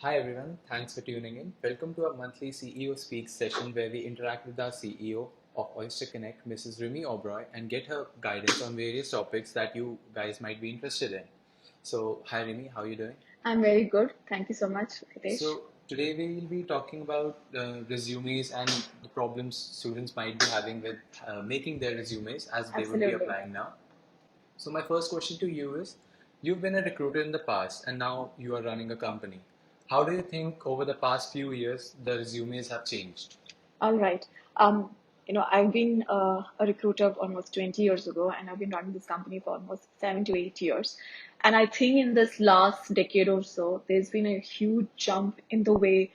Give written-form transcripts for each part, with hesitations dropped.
Hi everyone, thanks for tuning in. Welcome to our monthly CEO Speaks session where we interact with our CEO of Oysterconnect, Mrs.Rimy Oberoi, and get her guidance on various topics that you guys might be interested in. So, hi Remy, how are you doing? I'm very good. Thank you so much, Hitesh. So, today we will be talking about resumes and the problems students might be having with making their resumes as they would be Absolutely. applying now. So, my first question to you is you've been a recruiter in the past and now you are running a company. How do you think over the past few years the resumes have changed? All right. Um, I've been a recruiter almost 20 years ago, and I've been running this company for almost 7 to 8 years. And I think in this last decade or so, there's been a huge jump in the way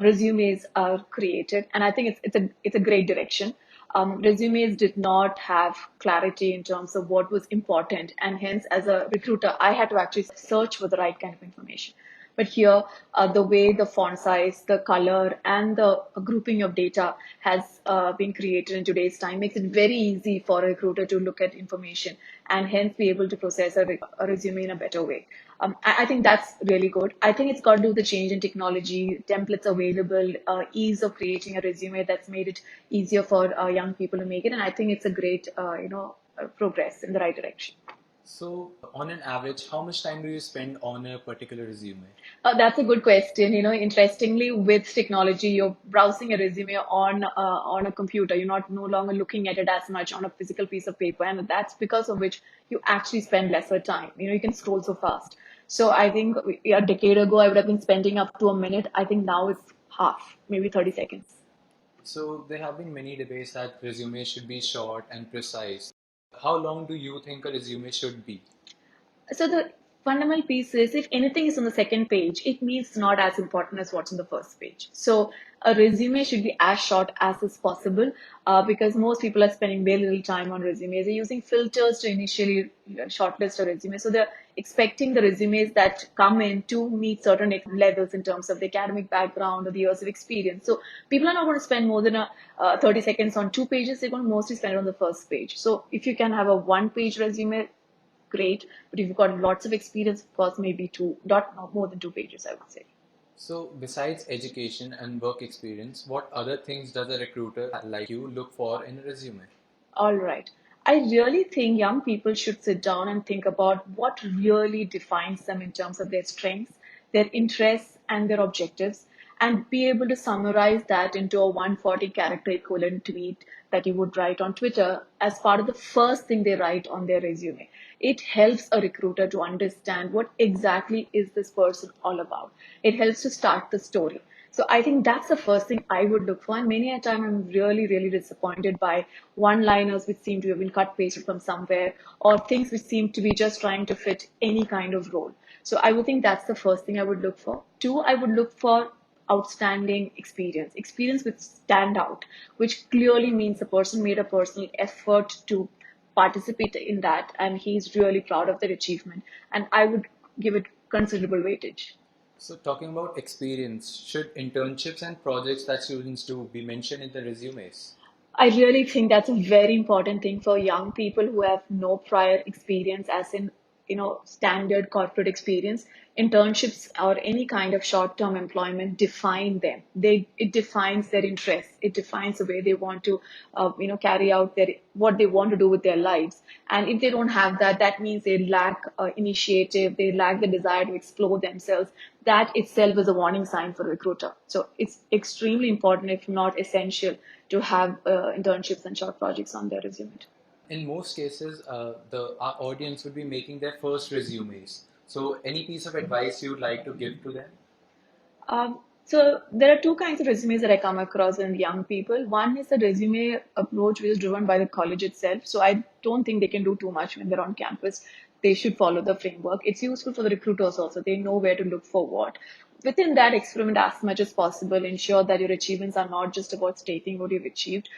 resumes are created, and I think it's a great direction. Resumes did not have clarity in terms of what was important, and hence, as a recruiter, I had to actually search for the right kind of information. But here, the way the font size, the color, and the grouping of data has been created in today's time makes it very easy for a recruiter to look at information and hence be able to process a resume in a better way. I think that's really good. I think it's got to do with the change in technology, templates available, ease of creating a resume that's made it easier for young people to make it. And I think it's a great, progress in the right direction. So, on an average, how much time do you spend on a particular resume? That's a good question. Interestingly, with technology, you're browsing a resume on a computer. You're not no longer looking at it as much on a physical piece of paper, and that's because of which you actually spend lesser time. You can scroll so fast. So I think a decade ago, I would have been spending up to a minute. I think now it's half, maybe 30 seconds. So, there have been many debates that resumes should be short and precise. How long do you think a resume should be? So the fundamental piece is if anything is on the second page, it means it's not as important as what's on the first page. So a resume should be as short as is possible because most people are spending very little time on resumes. They're using filters to initially shortlist a resume. So they're expecting the resumes that come in to meet certain levels in terms of the academic background or the years of experience. So people are not going to spend more than 30 seconds on 2 pages. They're going to mostly spend it on the first page. So if you can have a one-page resume, great. But if you've got lots of experience, of course, maybe two, not more than 2 pages, I would say. So, besides education and work experience, what other things does a recruiter like you look for in a resume? All right. I really think young people should sit down and think about what really defines them in terms of their strengths, their interests, and their objectives, and be able to summarize that into a 140 character equivalent tweet that you would write on Twitter as part of the first thing they write on their resume. It helps a recruiter to understand what exactly is this person all about. It helps to start the story. So I think that's the first thing I would look for. And many a time I'm really, really disappointed by one-liners which seem to have been cut pasted from somewhere or things which seem to be just trying to fit any kind of role. So I would think that's the first thing I would look for. Two, I would look for outstanding experience which stand out, which clearly means the person made a personal effort to participate in that and he's really proud of their achievement. And I would give it considerable weightage. So, talking about experience, should internships and projects that students do be mentioned in the resumes? I really think that's a very important thing for young people who have no prior experience, as in, standard corporate experience. Internships or any kind of short-term employment define them. It defines their interests. It defines the way they want to, carry out what they want to do with their lives. And if they don't have that, that means they lack initiative. They lack the desire to explore themselves. That itself is a warning sign for a recruiter. So it's extremely important, if not essential, to have internships and short projects on their resume. In most cases, the our audience would be making their first resumes. So, any piece of advice you would like to give to them? So there are two kinds of resumes that I come across in young people. One is a resume approach which is driven by the college itself. So I don't think they can do too much when they're on campus. They should follow the framework. It's useful for the recruiters also. They know where to look for what. Within that, experiment as much as possible. Ensure that your achievements are not just about stating what you've achieved,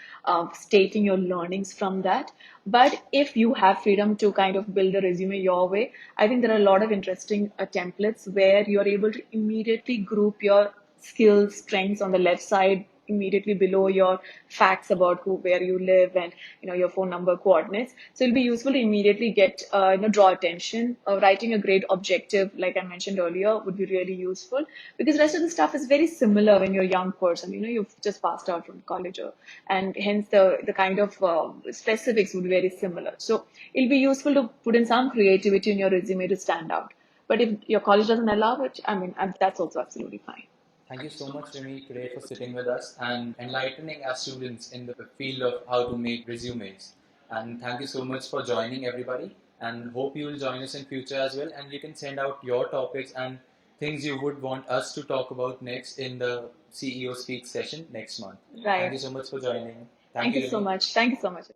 stating your learnings from that. But if you have freedom to kind of build a resume your way, I think there are a lot of interesting templates where you're able to immediately group your skills, strengths on the left side, immediately below your facts about where you live, and your phone number, coordinates. So it'll be useful to immediately get draw attention. Writing a great objective, like I mentioned earlier, would be really useful, because the rest of the stuff is very similar when you're a young person. You've just passed out from college, and hence the kind of specifics would be very similar. So it'll be useful to put in some creativity in your resume to stand out. But if your college doesn't allow it, I mean, that's also absolutely fine. Thank you so much, Remy, today for sitting with us and enlightening our students in the field of how to make resumes. And thank you so much for joining, everybody. And hope you will join us in future as well. And you can send out your topics and things you would want us to talk about next in the CEO Speak session next month. Thank you Right. so much for joining. Thank Thank you you, so Remy. much. Thank you so much.